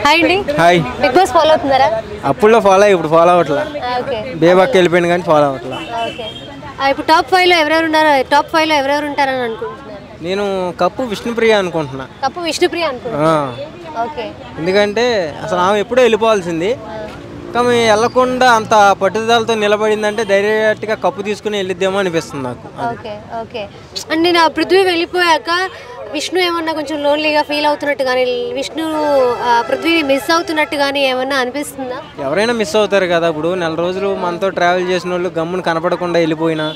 Hi అండి. Hi. Big boss follow అవుతున్నారా? అప్పుల్లో ఫాలో ఇప్పుడు ఫాలో అవ్వట్లా. ఓకే. బేబాకి వెళ్ళిపోయింది కానీ ఫాలో అవ్వట్లా. ఓకే. ఇప్పుడు టాప్ 5లో ఎవరెవరు ఉన్నారు? టాప్ 5లో ఎవరెవరు ఉంటారని అనుకుంటున్నారు? నేను కప్పు విష్ణుప్రియ అనుకుంటున్నా. కప్పు విష్ణుప్రియ అనుకుంటున్నా. ఓకే. ఎందుకంటే అసలు ఆమె ఎప్పుడో వెళ్ళిపోవాల్సింది, కానీ వెళ్ళకుండా అంత పట్టుదలతో నిలబడిందంటే డైరెక్ట్గా కప్పు తీసుకుని వెళ్ళిద్దేమో అనిపిస్తుంది నాకు. ఓకే. ఓకే. అండ్ నేను ఆ పృథ్వీ వెళ్ళిపోయాక విష్ణు ఏమన్నా కొంచెం లోన్లీగా ఫీల్ అవుతున్నట్టు కానీ, విష్ణు పృథ్వీ మిస్ అవుతున్నట్టు కానీ ఏమన్నా అనిపిస్తుందా? ఎవరైనా మిస్ అవుతారు కదా. ఇప్పుడు నెల రోజులు మనతో ట్రావెల్ చేసిన వాళ్ళు గమ్మును కనపడకుండా వెళ్ళిపోయినా,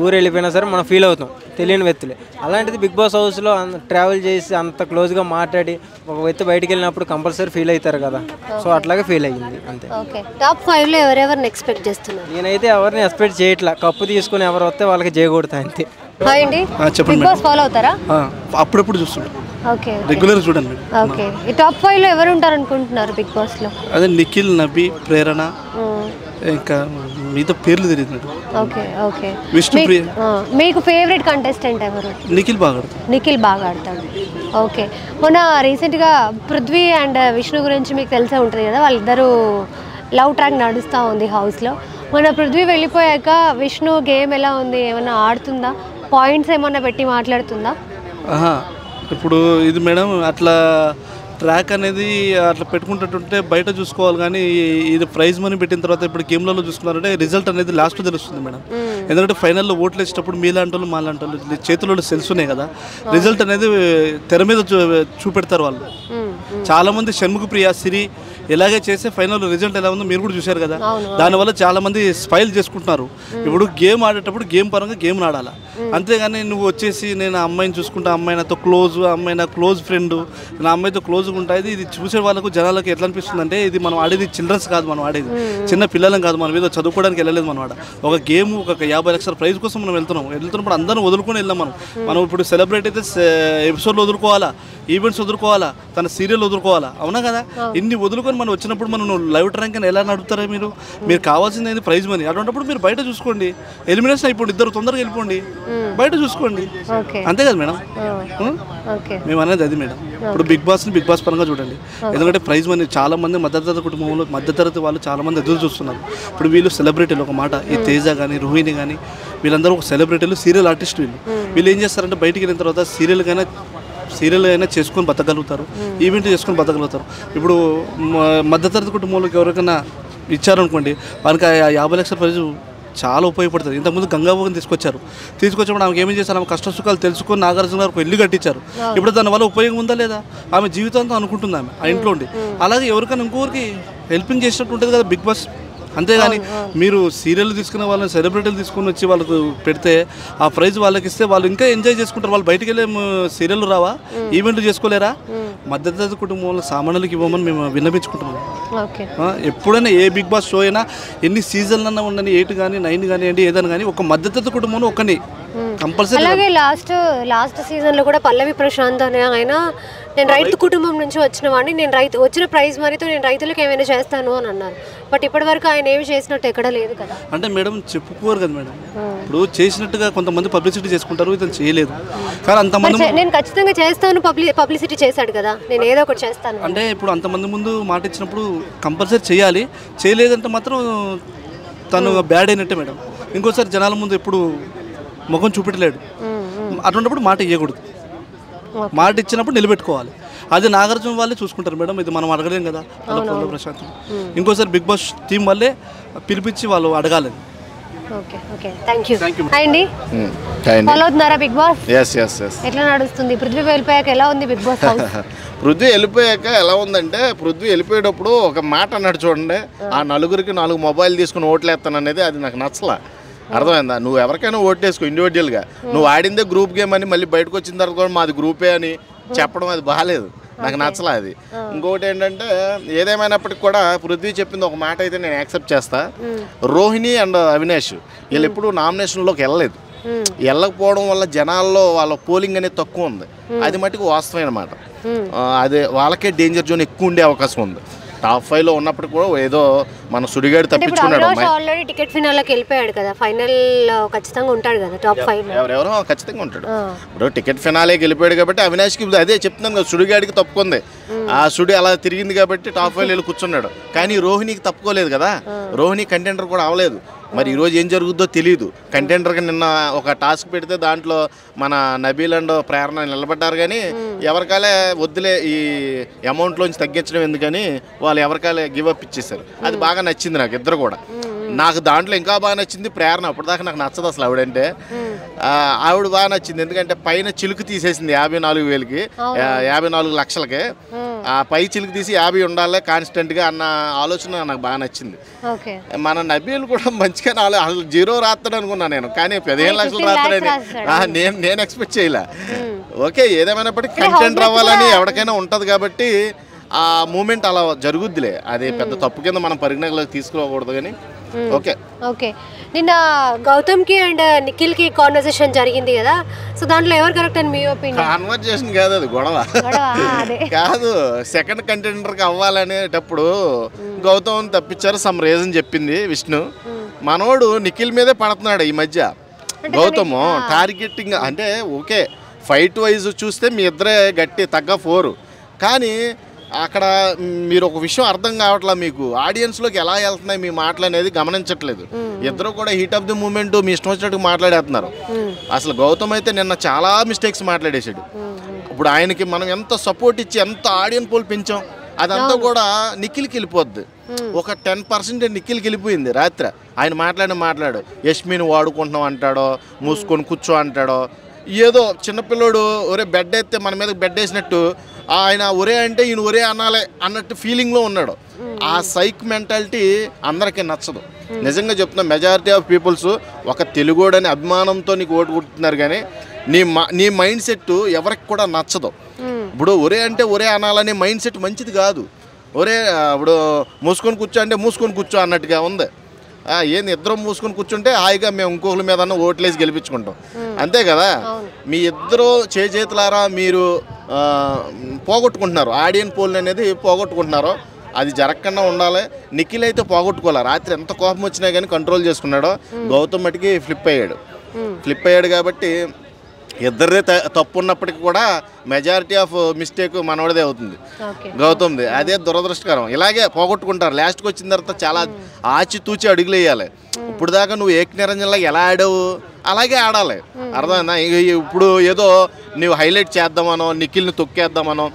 ఊరు వెళ్ళిపోయినా సరే మనం ఫీల్ అవుతాం, తెలియని వ్యక్తులే. అలాంటిది బిగ్ బాస్ హౌస్లో ట్రావెల్ చేసి అంత క్లోజ్గా మాట్లాడి ఒక వ్యక్తి బయటికి వెళ్ళినప్పుడు కంపల్సరీ ఫీల్ అవుతారు కదా. సో అట్లాగే ఫీల్ అయ్యింది అంతే. ఓకే. టాప్ 5లో ఎవరెవరిని ఎక్స్పెక్ట్ చేస్తున్నారు? నేనైతే ఎవరిని ఎక్స్పెక్ట్ చేయట్లా. కప్పు తీసుకుని ఎవరు వస్తే వాళ్ళకి చేయకూడదు అంతే. హాయ్ అండి. బిగ్ బాస్ ఫాలో అవుతారా? అప్పుడప్పుడు చూస్తుంటాం. ఓకే. రెగ్యులర్ చూడండి. ఓకే. ఈ టాప్ 5లో ఎవరు ఉంటారు అనుకుంటున్నారు బిగ్ బాస్ లో? అదే నిఖిల్, నబీ, ప్రేరణ, ఇంకా మిగతా పేర్లు తెలియదు. ఓకే. ఓకే. విష్ణుప్రియ. మీకు ఫేవరెట్ కంటెస్టెంట్ ఎవరు? నిఖిల్ బాగా ఆడతాడు. నిఖిల్ బాగా ఆడతాడు. ఓకే. మొన్న రీసెంట్గా పృథ్వీ అండ్ విష్ణు గురించి మీకు తెలిసే ఉంటుంది కదా, వాళ్ళిద్దరూ లవ్ ట్రాక్ నడుస్తూ ఉంది హౌస్లో. మొన్న పృథ్వీ వెళ్ళిపోయాక విష్ణు గేమ్ ఎలా ఉంది, ఏమన్నా ఆడుతుందా, పాయింట్స్ ఏమన్నా పెట్టి మాట్లాడుతుందా? ఇప్పుడు ఇది మేడం అట్లా ట్రాక్ అనేది అట్లా పెట్టుకుంటుంటే బయట చూసుకోవాలి, కానీ ఇది ప్రైజ్ మనీ పెట్టిన తర్వాత ఇప్పుడు గేమ్లలో చూసుకున్నారంటే రిజల్ట్ అనేది లాస్ట్ తెలుస్తుంది మేడం. ఎందుకంటే ఫైనల్లో ఓట్లు వేసేటప్పుడు మీలాంటి వాళ్ళు మాలాంటి వాళ్ళు చేతుల్లో సెల్స్ ఉన్నాయి కదా, రిజల్ట్ అనేది తెర మీద చూపెడతారు వాళ్ళు. చాలామంది షణ్ముఖ ప్రియ, సిరి ఇలాగే చేస్తే ఫైనల్ రిజల్ట్ ఎలా ఉందో మీరు కూడా చూశారు కదా. దానివల్ల చాలామంది స్పైల్ చేసుకుంటున్నారు. ఇప్పుడు గేమ్ ఆడేటప్పుడు గేమ్ పరంగా గేమ్ ఆడాలి, అంతేగాని నువ్వు వచ్చేసి నేను ఆ అమ్మాయిని చూసుకుంటా, అమ్మాయి నాతో క్లోజ్, అమ్మాయి నా క్లోజ్ ఫ్రెండ్, నా అమ్మాయితో క్లోజ్గా ఉంటుంది. ఇది చూసే వాళ్ళకు జనాలకు ఎట్లా అనిపిస్తుంది అంటే ఇది మనం ఆడేది చిల్డ్రన్స్ కాదు, మనం ఆడేది చిన్న పిల్లలం కాదు, మనం ఏదో చదువుకోవడానికి వెళ్ళలేదు. మనం ఆడ ఒక గేమ్, ఒక 50 లక్షల ప్రైజ్ కోసం మనం వెళ్తున్నప్పుడు అందరం వదులుకొని వెళ్ళాం. మనం ఇప్పుడు సెలబ్రేట్ అయితే ఎపిసోడ్లు వదులుకోవాలా, ఈవెంట్స్ వదులుకోవాలా, తన సీరియల్ వదులుకోవాలా, అవునా కదా. ఇన్ని వదులుకొని మనం వచ్చినప్పుడు మనం లైవ్ ట్రాంక్ అని ఎలా నడుపుతారా? మీరు కావాల్సింది ఏంది? Prize money. అటువంటిప్పుడు మీరు బయట చూసుకోండి, ఎలిమినేషన్ అయిపోండి, ఇద్దరు తొందరగా వెళ్ళిపోండి, బయట చూసుకోండి, అంతే కదా మేడం. మేము అనేది అది మేడం. ఇప్పుడు బిగ్ బాస్ పరంగా చూడండి, ఎందుకంటే ప్రైజ్ మనీ చాలా మంది మధ్యతరగతి కుటుంబంలో మధ్యతరగతి వాళ్ళు చాలా మంది ఎదురు చూస్తున్నారు. ఇప్పుడు వీళ్ళు సెలబ్రిటీలు, ఒక మాట ఈ తేజ కానీ రోహిణి కానీ వీళ్ళందరూ ఒక సెలబ్రిటీలు, సీరియల్ ఆర్టిస్ట్. వీళ్ళు ఏం చేస్తారంటే బయటికి వెళ్ళిన తర్వాత సీరియల్ అయినా చేసుకొని బతకగలుగుతారు, ఈవెంట్ చేసుకొని బతకగలుగుతారు. ఇప్పుడు మధ్యతరగతి కుటుంబంలోకి ఎవరికైనా ఇచ్చారనుకోండి, వాళ్ళకి 50 లక్షల ప్రైజు చాలా ఉపయోగపడుతుంది. ఇంతకుముందు గంగాభోగం తీసుకొచ్చినప్పుడు ఆమె ఏమేం చేశారు, ఆమె కష్ట సుఖాలు తెలుసుకొని నాగార్జున గారు ఇల్లు కట్టించారు. ఇప్పుడు దానివల్ల ఉపయోగం ఉందా లేదా? ఆమె జీవితాంతం అనుకుంటుంది ఆమె ఆ ఇంట్లో ఉండి. అలాగే ఎవరికైనా ఇంకొకరికి హెల్పింగ్ చేసినట్టు ఉంటుంది కదా బిగ్ బాస్. అంతేగాని మీరు సీరియల్ తీసుకున్న వాళ్ళని, సెలబ్రిటీలు తీసుకుని వచ్చి వాళ్ళకు పెడితే ఆ ప్రైజ్ వాళ్ళకి ఇస్తే వాళ్ళు ఇంకా ఎంజాయ్ చేసుకుంటారు. వాళ్ళు బయటికి వెళ్ళే సీరియల్ రావా, ఈవెంట్లు చేసుకోలేరా? మధ్యతరగతి కుటుంబంలో సామాన్యులకి ఇవ్వమని మేము విన్నపించుకుంటున్నాం. ఎప్పుడైనా ఏ బిగ్ బాస్ షో అయినా ఎన్ని సీజన్లన్నా ఉండని, 8 కానీ 9 కానివ్వండి, ఏదైనా కానీ ఒక మధ్యతరగతి కుటుంబంలో ఒకని కంపల్సరీ. అలాగే లాస్ట్ సీజన్లో కూడా పల్లవి ప్రశాంత్ అనే ఆయన, నేను రైతు కుటుంబం నుంచి వచ్చిన వాడిని, నేను వచ్చిన ప్రైజ్ మనీతో నేను రైతులకు ఏమైనా చేస్తాను అని అన్నారు. బట్ ఇప్పటి వరకు ఆయన ఏమి చేసినట్టు ఎక్కడ లేదు కదా. అంటే మేడం చెప్పుకోరు కదా మేడం. ఇప్పుడు చేసినట్టుగా కొంతమంది పబ్లిసిటీ చేసుకుంటారు, ఇతను చేయలేదు. కానీ అంతమంది నేను ఖచ్చితంగా చేస్తాను పబ్లిసిటీ చేశాడు కదా, నేను ఏదో ఒకటి చేస్తాను అంటే ఇప్పుడు అంతమంది ముందు మాట ఇచ్చినప్పుడు కంపల్సరీ చేయాలి. చేయలేదంటే మాత్రం తను బ్యాడ్ అయినట్టే మేడం. ఇంకోసారి జనాల ముందు ఎప్పుడు ముఖం చూపెట్టలేడు. అటువంటిప్పుడు మాట ఇవ్వకూడదు, మాట ఇచ్చినప్పుడు నిలబెట్టుకోవాలి. అది నాగార్జున వాళ్ళే చూసుకుంటారు మేడం, ఇది మనం అడగలేం కదా. ప్రశాంత్ ఇంకోసారి బిగ్ బాస్ టీం వాళ్ళే పిలిపించి వాళ్ళు అడగాలి. ఫాలో అవుతున్నారా బిగ్ బాస్? ఎట్లా నడుస్తుంది? పృథ్వీ వెళ్ళిపోయాక ఎలా ఉంది బిగ్ బాస్ హౌస్? పృథ్వీ వెళ్ళిపోయాక ఎలా ఉందంటే, పృథ్వీ వెళ్ళిపోయేటప్పుడు ఒక మాట అన్నాడు చూడండి, ఆ నలుగురికి 4 మొబైల్ తీసుకుని ఓట్లేస్తాను అనేది, అది నాకు నచ్చలా. అర్థమైందా? నువ్వు ఎవరికైనా ఓటేసుకో ఇండివిజువల్గా, నువ్వు ఆడిందే గ్రూప్ గేమ్ అని మళ్ళీ బయటకు వచ్చిన తర్వాత కూడా మాది గ్రూపే అని చెప్పడం అది బాగాలేదు, నాకు నచ్చలే అది. ఇంకొకటి ఏంటంటే, ఏదేమైనప్పటికి కూడా పృథ్వీ చెప్పింది ఒక మాట అయితే నేను యాక్సెప్ట్ చేస్తా. రోహిణి అండ్ అవినాష్ వీళ్ళు ఎప్పుడు నామినేషన్లోకి వెళ్ళకపోవడం వల్ల జనాల్లో వాళ్ళ పోలింగ్ అనేది తక్కువ ఉంది. అది మటుకు వాస్తవమైన మాట. అదే వాళ్ళకే డేంజర్ జోన్ ఎక్కువ ఉండే అవకాశం ఉంది. టాప్ 5లో ఉన్నప్పుడు కూడా ఏదో మన సుడిగాడు ఇప్పుడు తప్పించుకున్నాడు. అవినాష్ ఆల్రెడీ టికెట్ ఫినాల్కి వెళ్ళిపోయాడు కదా, ఫైనల్ ఖచ్చితంగా ఉంటాడు కదా టాప్ 5లో. ఎవరెవరో ఖచ్చితంగా ఉంటాడు. ఇప్పుడు టికెట్ ఫినాలేకి వెళ్ళిపోయాడు కాబట్టి అవినాష్కి అదే చెప్తున్నాను కదా, సుడిగాడికి తప్పుకుంది. ఆ సుడి అలా తిరిగింది కాబట్టి టాప్ 5లో వెళ్ళి కూర్చున్నాడు. కానీ రోహిణికి తప్పుకోలేదు కదా, రోహిణి కంటెండర్ కూడా అవ్వలేదు. మరి ఈరోజు ఏం జరుగుద్దో తెలియదు. కంటెండర్కి నిన్న ఒక టాస్క్ పెడితే దాంట్లో మన నబీల్ అండ్ ప్రేరణ నిలబడ్డారు, కానీ ఎవరికాలే వద్దులే ఈ అమౌంట్లోంచి తగ్గించడం ఎందుకని వాళ్ళు ఎవరికాలే గివ్ అప్ ఇచ్చేసారు. అది బాగా నచ్చింది నాకు, ఇద్దరు కూడా. నాకు దాంట్లో ఇంకా బాగా నచ్చింది ప్రేరణ. అప్పటిదాకా నాకు నచ్చదు అసలు ఆవిడంటే. ఆవిడ బాగా నచ్చింది ఎందుకంటే పైన చిలుకు తీసేసింది 54,000కి, 54 లక్షలకి. ఆ పై చిలుకు తీసి 50 ఉండాలి కాన్స్టెంట్గా అన్న ఆలోచన నాకు బాగా నచ్చింది. మన నబీల్ కూడా మంచిగా అసలు 0 రాస్తాడు అనుకున్నాను నేను, కానీ 15 లక్షలు రాస్తాడని నేను ఎక్స్పెక్ట్ చేయలే. ఓకే, ఏదేమైనప్పటికీ కంటెంట్ అవ్వాలని ఎవరికైనా ఉంటుంది కాబట్టి ఆ మూమెంట్ అలా జరుగుద్దిలే. అది పెద్ద తప్పు కింద మనం పరిగణలోకి తీసుకోకూడదు. కానీ ఓకే, నిన్న గౌతమ్కి అండ్ నిఖిల్కి కాన్వర్సేషన్ జరిగింది కదా, సో దాంట్లో ఎవరు కరెక్ట్ అని మీ ఒపీనియన్? కాన్వర్సేషన్ కాదు, అది గొడవ కాదు. సెకండ్ కంటెండర్కి అవ్వాలనేటప్పుడు గౌతమ్ తప్పించారు, సమ్ రీజన్ చెప్పింది విష్ణు. మనోడు నిఖిల్ మీదే పడుతున్నాడు ఈ మధ్య. గౌతమ్ టార్గెటింగ్ అంటే ఓకే, ఫైట్ వైజ్ చూస్తే మీ ఇద్దరే గట్టి తగ్గ 4, కానీ అక్కడ మీరు ఒక విషయం అర్థం కావట్లా, మీకు ఆడియన్స్లోకి ఎలా వెళ్తున్నాయి మీ మాటలు అనేది గమనించట్లేదు. ఇద్దరు కూడా హీట్ ఆఫ్ ది మూమెంట్ మీ ఇష్టం వచ్చినట్టు మాట్లాడేస్తున్నారు. అసలు గౌతమ్ అయితే నిన్న చాలా మిస్టేక్స్ మాట్లాడేశాడు. ఇప్పుడు ఆయనకి మనం ఎంత సపోర్ట్ ఇచ్చి ఎంత ఆడియన్ పోల్ పెంచాం, అదంతా కూడా నిఖిల్కి వెళ్ళిపోద్ది. ఒక 10% నిఖిల్కి వెళ్ళిపోయింది రాత్రి. ఆయన మాట్లాడు యష్మిని వాడుకుంటున్నాం అంటాడో, మూసుకొని కూర్చో అంటాడో, ఏదో చిన్నపిల్లోడు ఒరే బెడ్ అయితే మన మీద బెడ్ వేసినట్టు ఆయన ఒరే అంటే ఈయన ఒరే అనాలే అన్నట్టు ఫీలింగ్లో ఉన్నాడు. ఆ సైక్ మెంటాలిటీ అందరికీ నచ్చదు. నిజంగా చెప్తున్నా, మెజారిటీ ఆఫ్ పీపుల్స్ ఒక తెలుగోడని అభిమానంతో నీకు ఓటు కొడుతున్నారు, కానీ నీ మైండ్ సెట్ ఎవరికి కూడా నచ్చదు. ఇప్పుడు ఒరే అంటే ఒరే అనాలనే మైండ్ సెట్ మంచిది కాదు. ఒరే ఇప్పుడు మూసుకొని కూర్చో అంటే మూసుకొని కూర్చో అన్నట్టుగా ఉంది. ఏంది ఇద్దరం మూసుకొని కూర్చుంటే హాయిగా మేము ఇంకొకరి మీద ఓట్లేసి గెలిపించుకుంటాం, అంతే కదా. మీ ఇద్దరు చేతులారా మీరు పోగొట్టుకుంటున్నారు, ఆడియన్ పోల్ అనేది పోగొట్టుకుంటున్నారు. అది జరగకుండా ఉండాలి. నిఖిల్ అయితే పోగొట్టుకోవాలి. రాత్రి ఎంత కోపం వచ్చినా కానీ కంట్రోల్ చేసుకున్నాడో. గౌతమ్ మటుకి ఫ్లిప్ అయ్యాడు కాబట్టి ఇద్దరిదే తప్పు ఉన్నప్పటికీ కూడా మెజారిటీ ఆఫ్ మిస్టేక్ మనోడిదే అవుతుంది, గౌతమ్ది. అదే దురదృష్టకరం. ఇలాగే పోగొట్టుకుంటారు. లాస్ట్కి వచ్చిన తర్వాత చాలా ఆచితూచి అడుగులు వేయాలి. ఇప్పుడు దాకా నువ్వు ఏక నిరంజన్లాగా ఎలా ఆడావు అలాగే ఆడాలి, అర్థమైందా? ఇప్పుడు ఏదో నువ్వు హైలైట్ చేద్దామనో, నిఖిల్ని తొక్కేద్దామనో,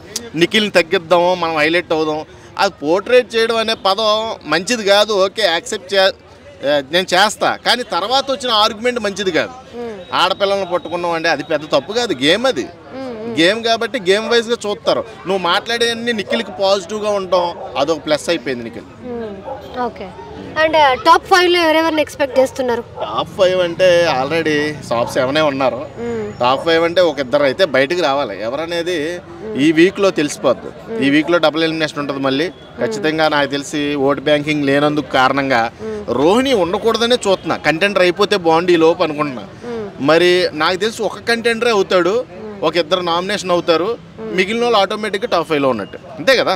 నిఖిల్ని తగ్గిద్దామో, మనం హైలైట్ అవుదాం, అది పోర్ట్రేట్ చేయడం అనే పదం మంచిది కాదు. ఓకే, యాక్సెప్ట్ నేను చేస్తా, కానీ తర్వాత వచ్చిన ఆర్గ్యుమెంట్ మంచిది కాదు. ఆడపిల్లలను పట్టుకున్నాం అంటే అది పెద్ద తప్పు కాదు. గేమ్ అది, గేమ్ కాబట్టి గేమ్ వైజ్గా చూస్తారు. నువ్వు మాట్లాడేవన్నీ నిఖిల్కి పాజిటివ్గా ఉంటాం, అదొక ప్లస్ అయిపోయింది నిఖిల్. ఓకే, అండ్ టాప్ 5లో ఎవరెవరిని ఎక్స్పెక్ట్ చేస్తున్నారు? టాప్ 5 అంటే ఆల్రెడీ టాప్ 7 ఉన్నారు. టాప్ 5 అంటే ఒక ఇద్దరు అయితే బయటకు రావాలి. ఎవరనేది ఈ వీక్లో తెలిసిపోద్ది. ఈ వీక్లో డబుల్ ఎలిమినేషన్ ఉంటుంది మళ్ళీ ఖచ్చితంగా. నాకు తెలిసి ఓట్ బ్యాంకింగ్ లేనందుకు కారణంగా రోహిణి ఉండకూడదనే చూస్తున్నా. కంటెండర్ అయిపోతే బాగుండి ఈ లోపు అనుకుంటున్నా. మరి నాకు తెలిసి ఒక కంటెండరే అవుతాడు, ఒక ఇద్దరు నామినేషన్ అవుతారు, మిగిలిన వాళ్ళు ఆటోమేటిక్గా టాప్ 5లో ఉన్నట్టు, అంతే కదా.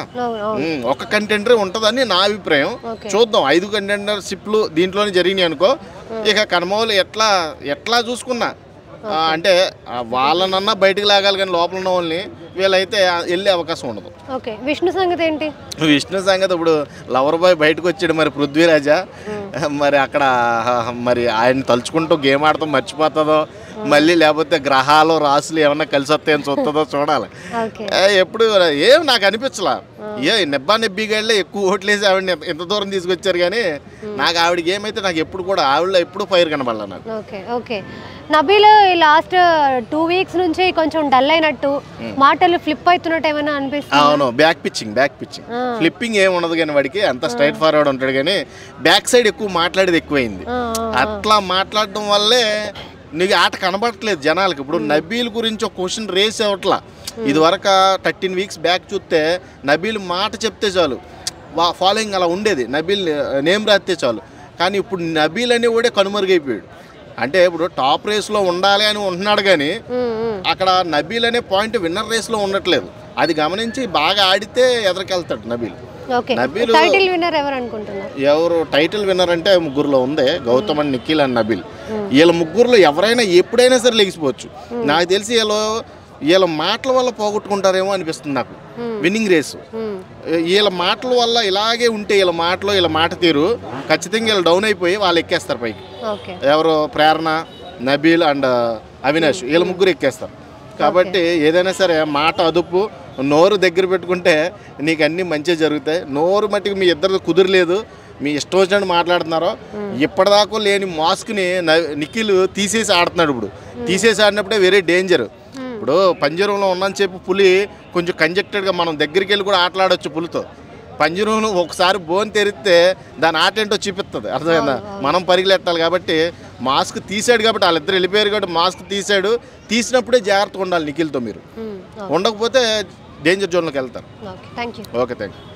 ఒక కంటెండరే ఉంటుందని నా అభిప్రాయం. చూద్దాం, 5 కంటెండర్షిప్లు దీంట్లోనే జరిగినాయి అనుకో, ఇక కనుమోలు ఎట్లా చూసుకున్నా అంటే వాళ్ళనన్నా బయటకు లాగాలి, కానీ లోపల ఉన్న వాళ్ళని వీళ్ళైతే వెళ్ళే అవకాశం ఉండదు. ఓకే, విష్ణు సంగతి ఏంటి? విష్ణు సంగతి ఇప్పుడు లవర్ బాయ్ బయటకు వచ్చాడు, మరి పృథ్వీరాజా మరి అక్కడ మరి ఆయన తలుచుకుంటూ గేమ్ ఆడతాం మర్చిపోతుందో, మళ్ళీ లేకపోతే గ్రహాలు రాసులు ఏమన్నా కలిసి వస్తాయని చూస్తుందో చూడాలి. ఎప్పుడు ఏం నాకు అనిపించలా, నెబ్బీగాళ్ళే ఎక్కువ ఓట్లేసి ఆవిడని ఎంత దూరం తీసుకొచ్చారు, కానీ నాకు ఆవిడకి ఏమైతే నాకు ఎప్పుడు కూడా ఆవిడలో ఎప్పుడు ఫైర్ కనబడలా నాకు. ఓకే, నబీల్ లాస్ట్ 2 వీక్స్ నుంచి కొంచెం డల్ అయినట్టు, మాటలు ఫ్లిప్ అవుతున్నట్టు ఏమైనా అనిపిస్తుంది? అవును, బ్యాక్ పిచ్చింగ్ ఫ్లిప్పింగ్ ఏమి ఉండదు, కానీ వాడికి అంత స్ట్రైట్ ఫార్వర్డ్ ఉంటాడు, కానీ బ్యాక్ సైడ్ ఎక్కువ మాట్లాడేది ఎక్కువైంది. అట్లా మాట్లాడడం వల్లే నీకు ఆట కనబడట్లేదు జనాలకి. ఇప్పుడు నబీల్ గురించి ఒక క్వశ్చన్ రేస్ అవ్వట్లా. ఇదివరకు 13 వీక్స్ బ్యాక్ చూస్తే నబీల్ మాట చెప్తే చాలు ఫాలోయింగ్ అలా ఉండేది, నబీల్ నేమ్ రాస్తే చాలు. కానీ ఇప్పుడు నబీల్ అని కూడా కనుమరుగైపోయాడు. అంటే ఇప్పుడు టాప్ రేస్లో ఉండాలి అని ఉంటున్నాడు, కానీ అక్కడ నబీల్ అనే పాయింట్ విన్నర్ రేస్లో ఉండట్లేదు. అది గమనించి బాగా ఆడితే ఎదరికెళ్తాడు Nabeel. Okay Nabeel title winner ఎవరు అనుకుంటున్నారు? ఎవరు టైటిల్ విన్నర్ అంటే ముగ్గురులో ఉంది, గౌతమ్ అండ్ నిఖిల్ అండ్ నబీల్. వీళ్ళ ముగ్గురులో ఎవరైనా ఎప్పుడైనా సరే లెగిసిపోవచ్చు. నాకు తెలిసి వీళ్ళ మాటల వల్ల పోగొట్టుకుంటారేమో అనిపిస్తుంది నాకు విన్నింగ్ రేసు. వీళ్ళ మాటల వల్ల ఇలాగే ఉంటే వీళ్ళ మాట తీరు ఖచ్చితంగా వీళ్ళు డౌన్ అయిపోయి వాళ్ళు ఎక్కేస్తారు పైకి. ఎవరు ప్రేరణ, నబీల్ అండ్ అవినాష్ వీళ్ళ ముగ్గురు ఎక్కేస్తారు. కాబట్టి ఏదైనా సరే మాట అదుపు, నోరు దగ్గర పెట్టుకుంటే నీకు అన్నీ మంచిగా జరుగుతాయి. నోరు మట్టికి మీ ఇద్దరు కుదిరలేదు, మీ ఇష్టం వచ్చినట్టు మాట్లాడుతున్నారో. ఇప్పటిదాకా లేని మాస్క్ని నిఖిల్ తీసేసి ఆడుతున్నాడు. ఇప్పుడు తీసేసి ఆడినప్పుడే వెరీ డేంజర్. ఇప్పుడు పంజరంలో ఉన్నని చెప్పి పులి కొంచెం కంజెక్టెడ్గా మనం దగ్గరికి వెళ్ళి కూడా ఆటలాడవచ్చు పులితో. పంజరంలో ఒకసారి బోన్ తెరిస్తే దాని ఆట ఏంటో చూపిస్తుంది, అర్థమైందా? మనం పరిగెట్టాలి. కాబట్టి మాస్క్ తీసాడు కాబట్టి వాళ్ళిద్దరు వెళ్ళిపోయారు కాబట్టి మాస్క్ తీసాడు. తీసినప్పుడే జాగ్రత్తగా ఉండాలి నిఖిల్తో. మీరు ఉండకపోతే డేంజర్ జోన్లోకి వెళ్తారు. Okay, thank you.